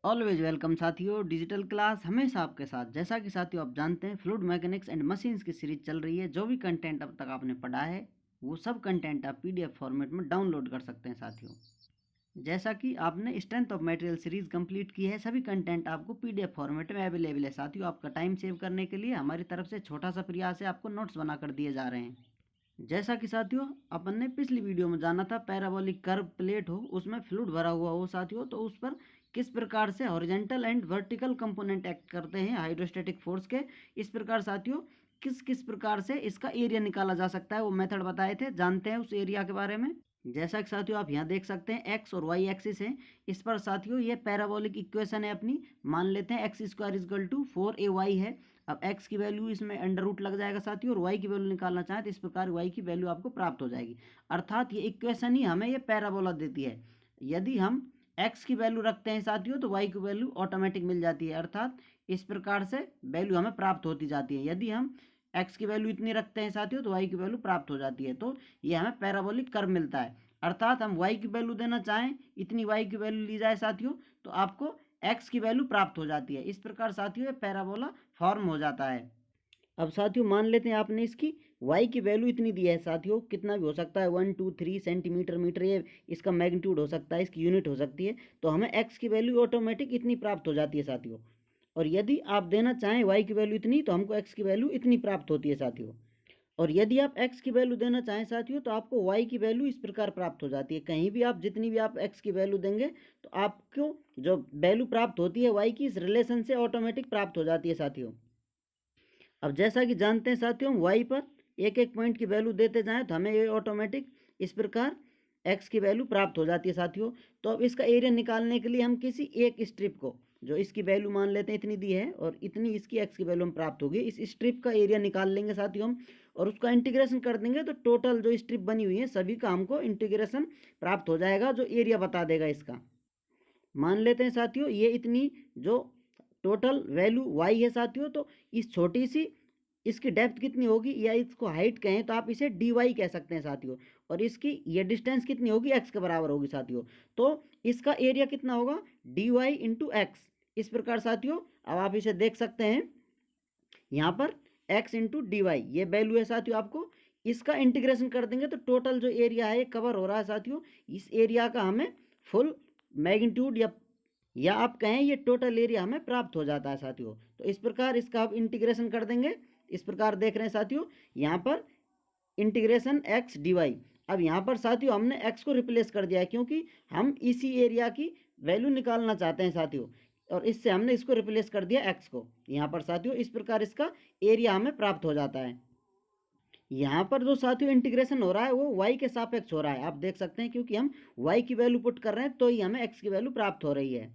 Always welcome साथियों। Digital class हमेशा आपके साथ। जैसा कि साथियों आप जानते हैं, फ्लूइड मैकेनिक्स एंड मशीन्स की सीरीज चल रही है। जो भी कंटेंट अब तक आपने पढ़ा है वो सब कंटेंट आप पीडीएफ फॉर्मेट में डाउनलोड कर सकते हैं साथियों। जैसा कि आपने strength of material series complete की है, सभी कंटेंट आपको पीडीएफ फॉर्मेट में अवेलेबल है साथियों। आपका टाइम सेव करने के लिए हमारी तरफ से छोटा सा प्रयास है, आपको नोट्स बनाकर दिए जा रहे हैं। जैसा कि साथियों अपन ने पिछली वीडियो में जाना था, पैराबोलिक कर्व प्लेट हो, उसमें फ्लूइड भरा हुआ हो साथियों, तो उस पर किस प्रकार से horizontal and vertical component act करते हैं हाइड्रोस्टैटिक फोर्स के। इस प्रकार साथियों किस किस प्रकार से इसका एरिया निकाला जा सकता है, वो मेथड बताए थे। जानते हैं उस एरिया के बारे में। जैसा कि साथियों आप यहाँ देख सकते हैं, एक्स और वाई एक्सिस है। इस पर साथियों ये पैराबोलिक इक्वेशन है अपनी। मान लेते हैं x square is equal to 4ay है। अब x की वैल्यू इसमें अंडर रूट लग जाएगा साथियों, और y की वैल्यू निकालना चाहें तो इस प्रकार y की वैल्यू आपको प्राप्त हो जाएगी। अर्थात ये इक्वेशन ही हमें ये पैराबोला देती है। यदि हम x की वैल्यू रखते हैं साथियों तो y की वैल्यू ऑटोमेटिक मिल जाती है। अर्थात इस प्रकार से वैल्यू हमें प्राप्त होती जाती है। यदि हम x की वैल्यू इतनी रखते हैं साथियों तो y की वैल्यू प्राप्त हो जाती है। तो ये हमें पैराबोलिक कर्व मिलता है। अर्थात हम y की वैल्यू देना चाहें, इतनी y की वैल्यू ली जाए साथियों, तो आपको x की वैल्यू प्राप्त हो जाती है। इस प्रकार साथियों ये पैराबोला फॉर्म हो जाता है। अब साथियों मान लेते हैं आपने इसकी y की वैल्यू इतनी दी है साथियों, कितना भी हो सकता है 1 2 3 सेंटीमीटर मीटर, ये इसका मैग्नीट्यूड हो सकता है, इसकी यूनिट हो सकती है। तो हमें x की वैल्यू ऑटोमेटिक इतनी प्राप्त हो जाती है साथियों। और यदि आप देना चाहें y की वैल्यू इतनी, तो हमको x की वैल्यू इतनी प्राप्त होती है साथियों। और यदि आप x की वैल्यू देना चाहें साथियों तो आपको y की वैल्यू इस प्रकार प्राप्त हो जाती है। कहीं भी आप जितनी भी आप x की वैल्यू देंगे तो आपको जो वैल्यू प्राप्त होती है y की, इस रिलेशन से ऑटोमेटिक प्राप्त हो जाती है साथियों। अब जैसा कि जानते हैं साथियों, हम y पर एक एक पॉइंट की वैल्यू देते जाएं तो हमें ये ऑटोमेटिक इस प्रकार x की वैल्यू प्राप्त हो जाती है साथियों। तो अब इसका एरिया निकालने के लिए हम किसी एक स्ट्रिप को, जो इसकी वैल्यू मान लेते हैं इतनी दी है और इतनी इसकी x की वैल्यू हम प्राप्त होगी, इस स्ट्रिप का एरिया निकाल लेंगे साथियों हम, और उसका इंटीग्रेशन कर देंगे तो टोटल जो स्ट्रिप बनी हुई है सभी का हमको इंटीग्रेशन प्राप्त हो जाएगा, जो एरिया बता देगा इसका। मान लेते हैं साथियों ये इतनी जो टोटल वैल्यू y है साथियों, तो इस छोटी सी इसकी डेप्थ कितनी होगी, या इसको हाइट कहें तो आप इसे dy कह सकते हैं साथियों, और इसकी ये डिस्टेंस कितनी होगी, x के बराबर होगी साथियों। तो इसका एरिया कितना होगा, dy इंटू एक्स। इस प्रकार साथियों अब आप इसे देख सकते हैं, यहाँ पर x इंटू डी वाई ये वैल्यू है साथियों। आपको इसका इंटीग्रेशन कर देंगे तो टोटल जो एरिया है ये कवर हो रहा है साथियों। इस एरिया का हमें फुल मैग्नीट्यूड या आप कहें ये टोटल एरिया हमें प्राप्त हो जाता है साथियों। तो इस प्रकार इसका आप इंटीग्रेशन कर देंगे। इस प्रकार देख रहे हैं साथियों, यहाँ पर इंटीग्रेशन एक्स डी वाई। अब यहाँ पर साथियों हमने x को रिप्लेस कर दिया है, क्योंकि हम इसी एरिया की वैल्यू निकालना चाहते हैं साथियों, और इससे हमने इसको रिप्लेस कर दिया x को यहाँ पर साथियों। इस प्रकार इसका एरिया हमें प्राप्त हो जाता है। यहाँ पर जो साथियों इंटीग्रेशन हो रहा है वो y के सापेक्ष हो रहा है, आप देख सकते हैं, क्योंकि हम y की वैल्यू पुट कर रहे हैं तो ही हमें x की वैल्यू प्राप्त हो रही है।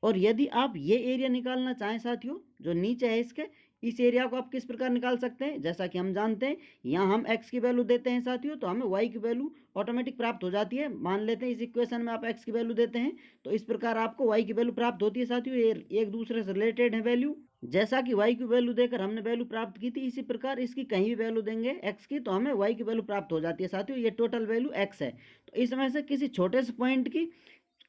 और यदि आप ये एरिया निकालना चाहें साथियों, जो नीचे है इसके, इस एरिया को आप किस प्रकार निकाल सकते हैं, जैसा कि हम जानते हैं यहाँ हम x की वैल्यू देते हैं साथियों तो हमें y की वैल्यू ऑटोमेटिक प्राप्त हो जाती है। मान लेते हैं इस इक्वेशन में आप x की वैल्यू देते हैं तो इस प्रकार आपको y की वैल्यू प्राप्त होती है साथियों। ये एक दूसरे से रिलेटेड है वैल्यू। जैसा कि y की वैल्यू देकर हमने वैल्यू प्राप्त की थी, इसी प्रकार इसकी कहीं भी वैल्यू देंगे x की तो हमें y की वैल्यू प्राप्त हो जाती है साथियों। ये टोटल वैल्यू x है। तो इसमें से किसी छोटे से पॉइंट की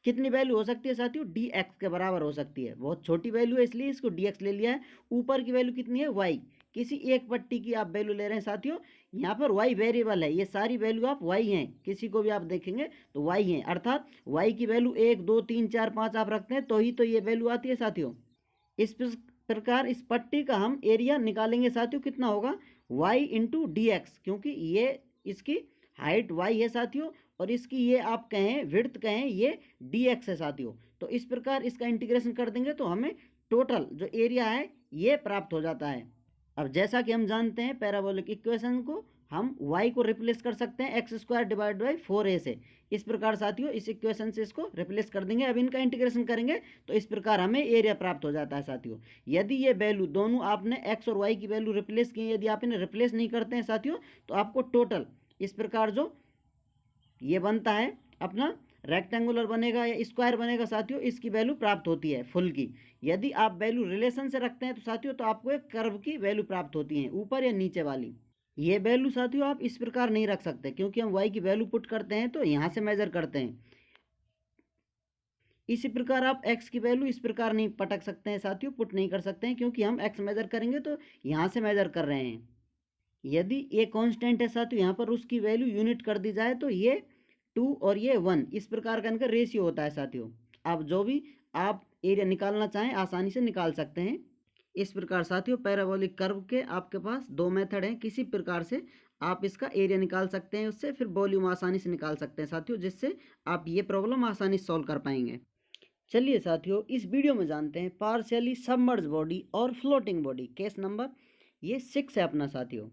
कितनी वैल्यू हो सकती है साथियों, डी एक्स के बराबर हो सकती है। बहुत छोटी वैल्यू है इसलिए इसको डी एक्स ले लिया है। ऊपर की वैल्यू कितनी है, वाई। किसी एक पट्टी की आप वैल्यू ले रहे हैं साथियों, यहाँ पर वाई वेरिएबल है, ये सारी वैल्यू आप वाई हैं, किसी को भी आप देखेंगे तो वाई हैं। अर्थात वाई की वैल्यू 1 2 3 4 5 आप रखते हैं तो ही तो ये वैल्यू आती है साथियों। इस प्रकार इस पट्टी का हम एरिया निकालेंगे साथियों, कितना होगा y इंटू डी एक्स, क्योंकि ये इसकी हाइट y है साथियों और इसकी ये आप कहें विड्थ कहें ये डी एक्स है साथियों। तो इस प्रकार इसका इंटीग्रेशन कर देंगे तो हमें टोटल जो एरिया है ये प्राप्त हो जाता है। अब जैसा कि हम जानते हैं पैराबोलिक इक्वेशन को हम y को रिप्लेस कर सकते हैं x square divide by 4a से। इस प्रकार साथियों इस इक्वेशन से इसको रिप्लेस कर देंगे। अब इनका इंटीग्रेशन करेंगे तो इस प्रकार हमें एरिया प्राप्त हो जाता है साथियों। यदि ये वैल्यू दोनों आपने x और y की वैल्यू रिप्लेस की, यदि आप इन्हें रिप्लेस नहीं करते हैं साथियों तो आपको टोटल इस प्रकार जो ये बनता है अपना रेक्टेंगुलर बनेगा या स्क्वायर बनेगा साथियों, इसकी वैल्यू प्राप्त होती है फुल की। यदि आप वैल्यू रिलेशन से रखते हैं तो साथियों तो आपको एक कर्व की वैल्यू प्राप्त होती है, ऊपर या नीचे वाली। ये वैल्यू साथियों आप इस प्रकार नहीं रख सकते, क्योंकि हम y की वैल्यू पुट करते हैं तो यहाँ से मेजर करते हैं। इसी प्रकार आप x की वैल्यू इस प्रकार नहीं पटक सकते हैं साथियों, पुट नहीं कर सकते हैं, क्योंकि हम x मेजर करेंगे तो यहाँ से मेजर कर रहे हैं। यदि ये कांस्टेंट है साथियों, यहाँ पर उसकी वैल्यू यूनिट कर दी जाए तो ये 2 और ये 1 इस प्रकार का इनका रेशियो होता है साथियों। अब जो भी आप एरिया निकालना चाहें आसानी से निकाल सकते हैं। इस प्रकार साथियों पैराबोलिक कर्व के आपके पास दो मेथड हैं, किसी प्रकार से आप इसका एरिया निकाल सकते हैं, उससे फिर वॉल्यूम आसानी से निकाल सकते हैं साथियों, जिससे आप ये प्रॉब्लम आसानी से सॉल्व कर पाएंगे। चलिए साथियों इस वीडियो में जानते हैं पार्शियली सबमर्ज बॉडी और फ्लोटिंग बॉडी। केस नंबर ये 6 है अपना साथियों।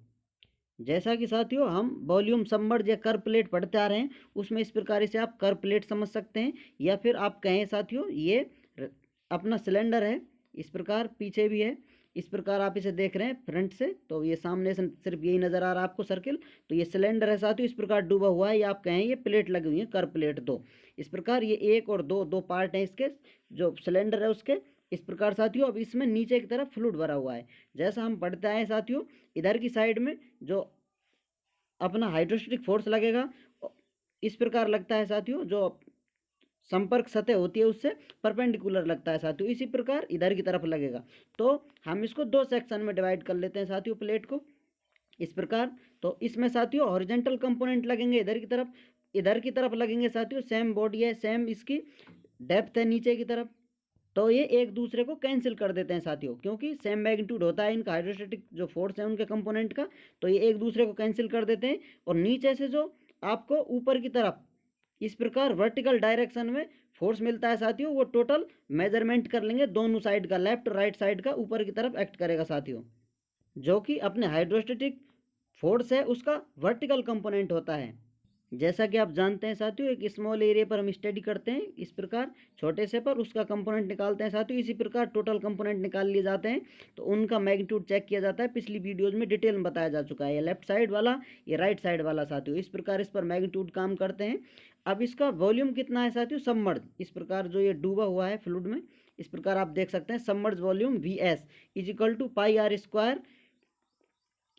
जैसा कि साथियों हम वॉल्यूम सबमर्ज या कर्व प्लेट पढ़ते आ रहे हैं, उसमें इस प्रकार से आप कर्व प्लेट समझ सकते हैं, या फिर आप कहें साथियों ये अपना सिलेंडर है, इस प्रकार पीछे भी है, इस प्रकार आप इसे देख रहे हैं फ्रंट से, तो ये सामने से सिर्फ यही नज़र आ रहा है आपको सर्किल, तो ये सिलेंडर है साथियों, इस प्रकार डूबा हुआ है, या आप कहें ये प्लेट लगी हुई है कर्व प्लेट दो। इस प्रकार ये एक और दो दो पार्ट हैं इसके, जो सिलेंडर है उसके। इस प्रकार साथियों अब इसमें नीचे की तरफ फ्लूइड भरा हुआ है। जैसा हम पढ़ते आए साथियों, इधर की साइड में जो अपना हाइड्रोस्टेटिक फोर्स लगेगा इस प्रकार लगता है साथियों, जो संपर्क सतह होती है उससे परपेंडिकुलर लगता है साथियों, इसी प्रकार इधर की तरफ लगेगा। तो हम इसको दो सेक्शन में डिवाइड कर लेते हैं साथियों प्लेट को इस प्रकार। तो इसमें साथियों हॉरिजॉन्टल कंपोनेंट लगेंगे इधर की तरफ लगेंगे साथियों, सेम बॉडी है, सेम इसकी डेप्थ है नीचे की तरफ, तो ये एक दूसरे को कैंसिल कर देते हैं साथियों, क्योंकि सेम मैग्नीट्यूड होता है इनका हाइड्रोस्टेटिक जो फोर्स है उनके कंपोनेंट का, तो ये एक दूसरे को कैंसिल कर देते हैं। और नीचे से जो आपको ऊपर की तरफ इस प्रकार वर्टिकल डायरेक्शन में फोर्स मिलता है साथियों, वो टोटल मेजरमेंट कर लेंगे दोनों साइड का, लेफ्ट राइट साइड का ऊपर की तरफ एक्ट करेगा साथियों, जो कि अपने हाइड्रोस्टेटिक फोर्स है उसका वर्टिकल कंपोनेंट होता है। जैसा कि आप जानते हैं साथियों एक स्मॉल एरिया पर हम स्टडी करते हैं इस प्रकार, छोटे से पर उसका कंपोनेंट निकालते हैं साथियों, इसी प्रकार टोटल कंपोनेंट निकाल लिए जाते हैं, तो उनका मैग्नीट्यूड चेक किया जाता है। पिछली वीडियोज में डिटेल में बताया जा चुका है, ये लेफ्ट साइड वाला ये राइट साइड वाला साथियों, इस प्रकार इस पर मैग्नीट्यूड काम करते हैं। अब इसका वॉल्यूम कितना है साथियों सबमर्ज, इस प्रकार जो ये डूबा हुआ है फ्लूइड में, इस प्रकार आप देख सकते हैं submerge volume VS is equal to pi are square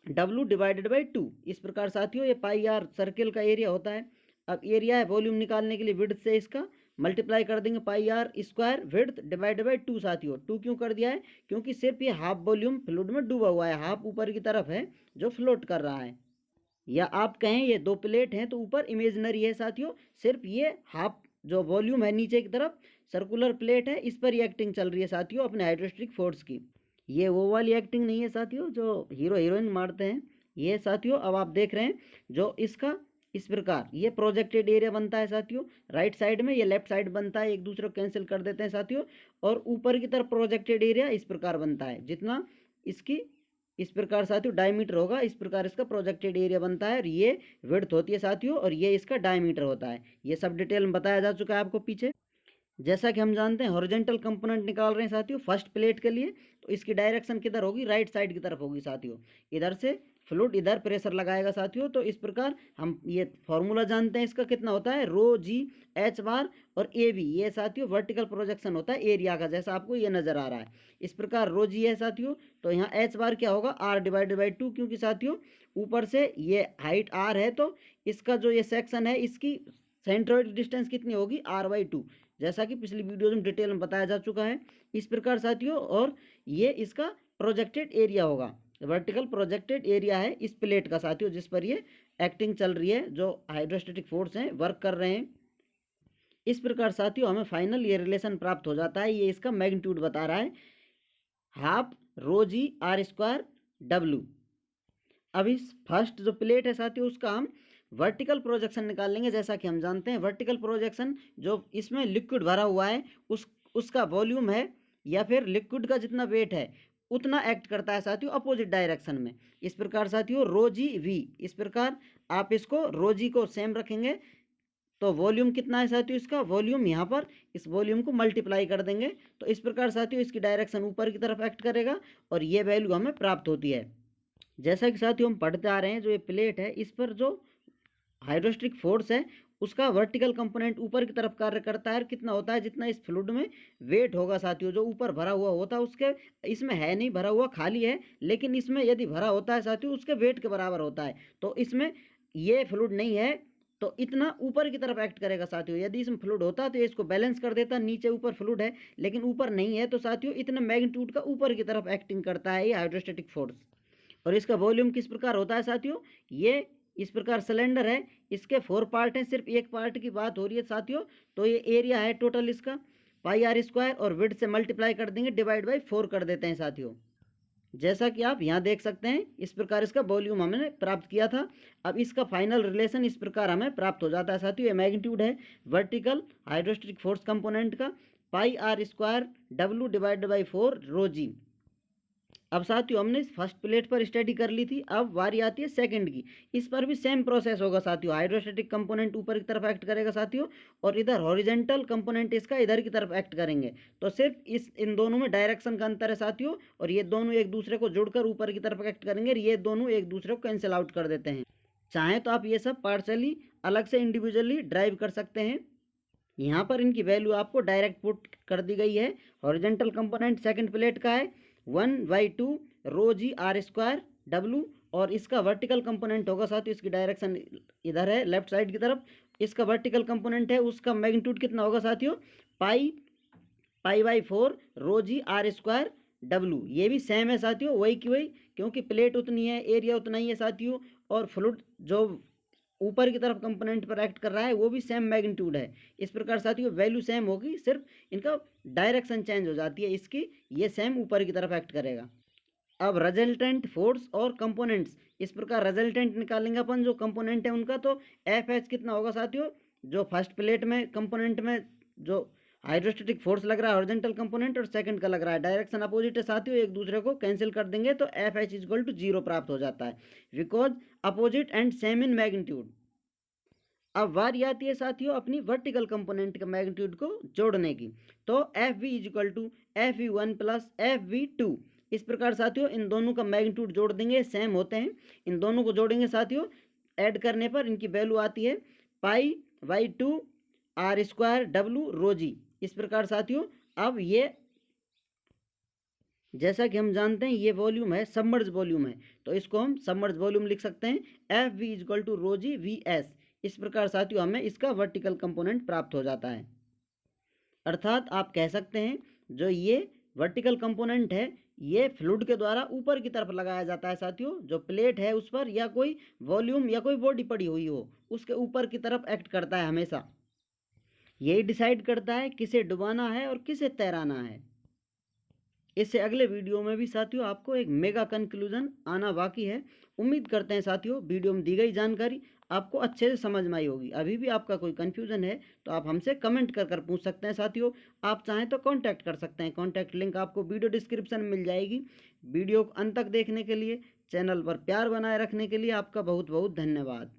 W divided by 2। इस प्रकार साथियों ये पाई आर सर्किल का एरिया होता है। अब एरिया है वॉल्यूम निकालने के लिए विड्थ से इसका मल्टीप्लाई कर देंगे, pi are square width divided by 2 साथियों। 2 क्यों कर दिया है, क्योंकि सिर्फ ये हाफ वॉल्यूम फ्लूइड में डूबा हुआ है, हाफ ऊपर की तरफ है जो फ्लोट कर रहा है, या आप कहें ये दो प्लेट हैं तो ऊपर इमेजिनरी है साथियों, सिर्फ ये हाफ जो वॉल्यूम है नीचे की तरफ सर्कुलर प्लेट है, इस पर ही एक्टिंग चल रही है साथियों अपने हाइड्रोस्टेटिक फोर्स की। ये वो वाली एक्टिंग नहीं है साथियों जो हीरो हीरोइन मारते हैं, ये साथियों अब आप देख रहे हैं जो इसका इस प्रकार ये प्रोजेक्टेड एरिया बनता है साथियों, राइट साइड में ये लेफ्ट साइड बनता है, एक दूसरे को कैंसिल कर देते हैं साथियों, और ऊपर की तरफ प्रोजेक्टेड एरिया इस प्रकार बनता है, जितना इसकी इस प्रकार साथियों डायमीटर होगा इस प्रकार इसका प्रोजेक्टेड एरिया बनता है, और ये विड्थ होती है साथियों, और ये इसका डायमीटर होता है। ये सब डिटेल में बताया जा चुका है आपको पीछे। जैसा कि हम जानते हैं हॉरिजॉन्टल कंपोनेंट निकाल रहे हैं साथियों फर्स्ट प्लेट के लिए, तो इसकी डायरेक्शन किधर होगी, राइट साइड की तरफ होगी साथियों, इधर से फ्लूइड इधर प्रेशर लगाएगा साथियों। तो इस प्रकार हम ये फॉर्मूला जानते हैं इसका कितना होता है, रो जी एच बार और ए बी, ये साथियों वर्टिकल प्रोजेक्शन होता है एरिया का, जैसा आपको ये नजर आ रहा है इस प्रकार रो जी है साथियों। तो यहाँ एच बार क्या होगा, आर डिवाइडेड बाई 2, क्योंकि साथियों ऊपर से ये हाइट आर है, तो इसका जो ये सेक्शन है इसकी सेंट्रोइड डिस्टेंस कितनी होगी, R/2, जैसा कि पिछली वीडियो में डिटेल में बताया जा चुका है इस प्रकार साथियों। और ये इसका प्रोजेक्टेड एरिया होगा, वर्टिकल प्रोजेक्टेड एरिया है इस प्लेट का साथियों, जिस पर ये एक्टिंग चल रही है, जो हाइड्रोस्टेटिक फोर्स हैं वर्क कर रहे हैं। इस प्रकार साथियों हमें फाइनल ये रिलेशन प्राप्त हो जाता है, ये इसका मैग्नीट्यूड बता रहा है, half rho g r square W। अब इस फर्स्ट जो प्लेट है साथियों उसका हम वर्टिकल प्रोजेक्शन निकाल लेंगे। जैसा कि हम जानते हैं वर्टिकल प्रोजेक्शन जो इसमें लिक्विड भरा हुआ है उसका वॉल्यूम है, या फिर लिक्विड का जितना वेट है उतना एक्ट करता है साथियों अपोजिट डायरेक्शन में। इस प्रकार साथियों रो जी वी, इस प्रकार आप इसको रो जी को सेम रखेंगे, तो वॉल्यूम कितना है साथियों, इसका वॉल्यूम यहाँ पर इस वॉल्यूम को मल्टीप्लाई कर देंगे, तो इस प्रकार साथियों इसकी डायरेक्शन ऊपर की तरफ एक्ट करेगा, और ये वैल्यू हमें प्राप्त होती है। जैसा कि साथियों हम पढ़ते आ रहे हैं जो ये प्लेट है इस पर जो हाइड्रोस्टेटिक फोर्स है उसका वर्टिकल कंपोनेंट ऊपर की तरफ कार्य करता है, कितना होता है जितना इस फ्लूइड में वेट होगा साथियों, जो ऊपर भरा हुआ होता है उसके, इसमें है नहीं भरा हुआ खाली है, लेकिन इसमें यदि भरा होता है साथियों उसके वेट के बराबर होता है। तो इसमें ये फ्लूइड नहीं है, तो इतना ऊपर की तरफ एक्ट करेगा साथियों। यदि इसमें फ्लूइड होता तो इसको बैलेंस कर देता, नीचे ऊपर फ्लूइड है लेकिन ऊपर नहीं है, तो साथियों इतना मैग्नीट्यूड का ऊपर की तरफ एक्टिंग करता है ये हाइड्रोस्टैटिक फोर्स। और इसका वॉल्यूम किस प्रकार होता है साथियों, ये इस प्रकार सिलेंडर है, इसके 4 पार्ट हैं, सिर्फ एक पार्ट की बात हो रही है साथियों। तो ये एरिया है टोटल इसका पाई आर स्क्वायर, और विड्थ से मल्टीप्लाई कर देंगे, डिवाइड बाई 4 कर देते हैं साथियों। जैसा कि आप यहाँ देख सकते हैं, इस प्रकार इसका वॉल्यूम हमने प्राप्त किया था। अब इसका फाइनल रिलेशन इस प्रकार हमें प्राप्त हो जाता है साथियों। ये मैग्नीट्यूड है वर्टिकल हाइड्रोस्टैटिक फोर्स कंपोनेंट का, pi are square W divided by 4 rho g. अब साथियों हमने फर्स्ट प्लेट पर स्टडी कर ली थी, अब बारी आती है सेकंड की। इस पर भी सेम प्रोसेस होगा साथियों। हाइड्रोस्टैटिक कंपोनेंट ऊपर की तरफ एक्ट करेगा साथियों, और इधर हॉरिजेंटल कंपोनेंट इसका इधर की तरफ एक्ट करेंगे। तो सिर्फ इन दोनों में डायरेक्शन का अंतर है साथियों, और ये दोनों एक दूसरे को जुड़कर ऊपर की तरफ एक्ट करेंगे, और ये दोनों एक दूसरे को कैंसिल आउट कर देते हैं। चाहें तो आप ये सब पार्शली अलग से इंडिविजुअली ड्राइव कर सकते हैं। यहाँ पर इनकी वैल्यू आपको डायरेक्ट पुट कर दी गई है। हॉरिजेंटल कंपोनेंट सेकंड प्लेट का है 1/2 रो जी आर स्क्वायर डब्ल्यू, और इसका वर्टिकल कंपोनेंट होगा साथियों, इसकी डायरेक्शन इधर है लेफ्ट साइड की तरफ। इसका वर्टिकल कंपोनेंट है, उसका मैग्नीट्यूड कितना होगा साथियों, पाई/4 रो जी आर स्क्वायर डब्ल्यू। ये भी सेम है साथियों, वही की वही, क्योंकि प्लेट उतनी है, एरिया उतना ही है साथियों, और फ्लूइड जो ऊपर की तरफ कंपोनेंट पर एक्ट कर रहा है वो भी सेम मैग्नीट्यूड है। इस प्रकार साथियों वैल्यू सेम होगी, सिर्फ इनका डायरेक्शन चेंज हो जाती है इसकी, ये सेम ऊपर की तरफ एक्ट करेगा। अब रिजल्टेंट फोर्स और कंपोनेंट्स, इस प्रकार रिजल्टेंट निकालेंगे अपन, जो कंपोनेंट है उनका। तो एफ एच कितना होगा साथियों, जो फर्स्ट प्लेट में कंपोनेंट में जो हाइड्रोस्टैटिक फोर्स लग रहा है हॉरिजॉन्टल कंपोनेंट, और सेकंड का लग रहा है डायरेक्शन अपोजिट है साथियों, एक दूसरे को कैंसिल कर देंगे तो एफ एच इक्वल टू 0 प्राप्त हो जाता है, because opposite and same in magnitude. अब बारी आती है साथियों अपनी वर्टिकल कंपोनेंट के मैग्नीट्यूड को जोड़ने की। तो F V equal to F V 1 plus F V 2। इस प्रकार साथियों इन दोनों का मैग्नीट्यूड जोड़ देंगे, सेम होते हैं, इन दोनों को जोड़ेंगे साथियों। ऐड करने पर इनकी वैल्यू आती है पाई/2 आर स्क्वायर डब्ल्यू रो जी। इस प्रकार साथियों अब ये जैसा कि हम जानते हैं ये वॉल्यूम है, सबमर्ज वॉल्यूम है, तो इसको हम सबमर्ज वॉल्यूम लिख सकते हैं F V equal to rho g V S. इस प्रकार साथियों हमें इसका वर्टिकल कंपोनेंट प्राप्त हो जाता है। अर्थात आप कह सकते हैं जो ये वर्टिकल कंपोनेंट है ये फ्लूइड के द्वारा ऊपर की तरफ लगाया जाता है साथियों। जो प्लेट है उस पर या कोई वॉल्यूम या कोई बॉडी पड़ी हुई हो उसके ऊपर की तरफ एक्ट करता है हमेशा। यही डिसाइड करता है किसे डुबाना है और किसे तैराना है। इससे अगले वीडियो में भी साथियों आपको एक मेगा कंक्लूजन आना बाकी है। उम्मीद करते हैं साथियों वीडियो में दी गई जानकारी आपको अच्छे से समझ में आई होगी। अभी भी आपका कोई कन्फ्यूज़न है तो आप हमसे कमेंट कर पूछ सकते हैं साथियों। आप चाहें तो कांटेक्ट कर सकते हैं, कांटेक्ट लिंक आपको वीडियो डिस्क्रिप्शन में मिल जाएगी। वीडियो को अंत तक देखने के लिए, चैनल पर प्यार बनाए रखने के लिए आपका बहुत बहुत धन्यवाद।